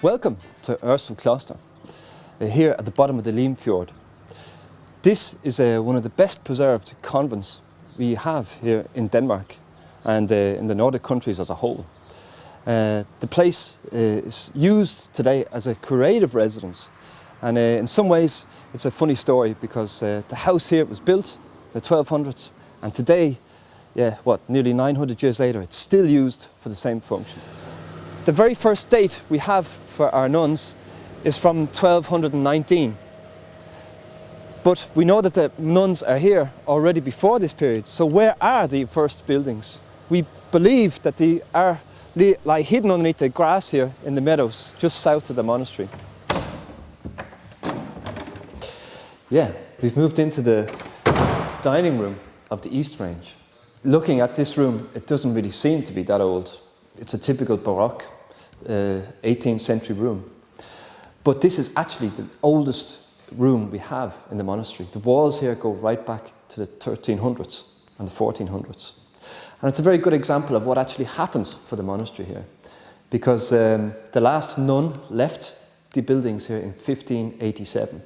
Welcome to Ørslev Kloster, here at the bottom of the Limfjord. This is one of the best preserved convents we have here in Denmark and in the Nordic countries as a whole. The place is used today as a curative residence, and in some ways it's a funny story because the house here was built in the 1200s, and today, nearly 900 years later, it's still used for the same function. The very first date we have for our nuns is from 1219. But we know that the nuns are here already before this period. So where are the first buildings? We believe that they lie hidden underneath the grass here in the meadows, just south of the monastery. Yeah, we've moved into the dining room of the East Range. Looking at this room, it doesn't really seem to be that old. It's a typical Baroque 18th century room. But this is actually the oldest room we have in the monastery. The walls here go right back to the 1300s and the 1400s. And it's a very good example of what actually happened for the monastery here. Because the last nun left the buildings here in 1587.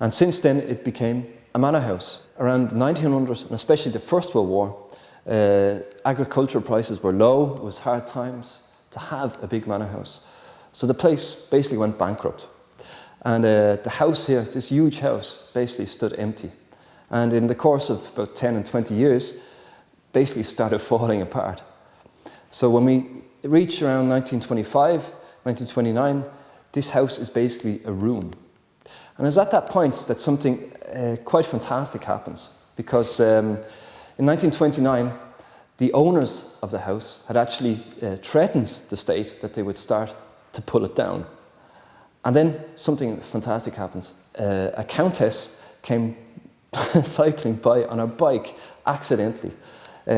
And since then it became a manor house. Around 1900, and especially the First World War, agricultural prices were low, it was hard times to have a big manor house. So the place basically went bankrupt. And the house here, this huge house, basically stood empty. And in the course of about 10 and 20 years, basically started falling apart. So when we reach around 1925, 1929, this house is basically a ruin. And it's at that point that something quite fantastic happens. Because in 1929, the owners of the house had actually threatened the state that they would start to pull it down. And then something fantastic happens. A countess came cycling by on her bike accidentally,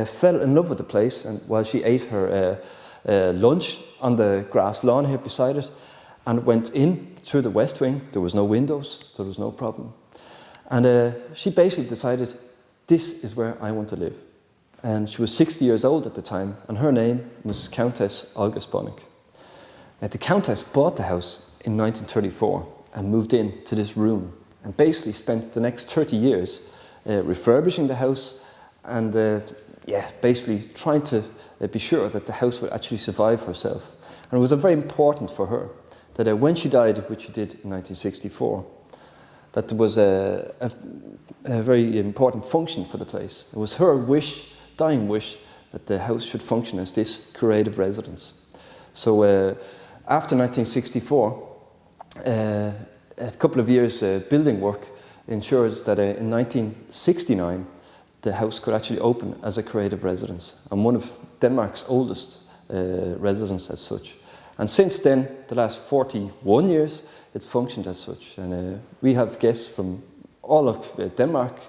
fell in love with the place, and while she ate her lunch on the grass lawn here beside it, and went in through the west wing. There was no windows, so there was no problem. And she basically decided, this is where I want to live. And she was 60 years old at the time, and her name was Countess August Bonnick. The Countess bought the house in 1934 and moved into this room, and basically spent the next 30 years refurbishing the house and basically trying to be sure that the house would actually survive herself. And it was very important for her that when she died, which she did in 1964, that there was a very important function for the place. It was her wish, dying wish, that the house should function as this curative residence. So after 1964, a couple of years building work ensures that in 1969 the house could actually open as a curative residence, and one of Denmark's oldest residences as such. And since then, the last 41 years, it's functioned as such. And we have guests from all of Denmark,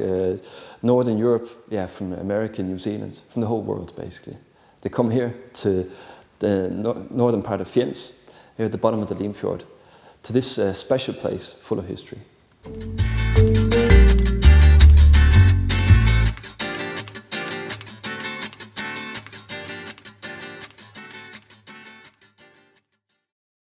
Northern Europe, from America, New Zealand, from the whole world basically. They come here to the northern part of Fjends, here at the bottom of the Limfjord, to this special place full of history.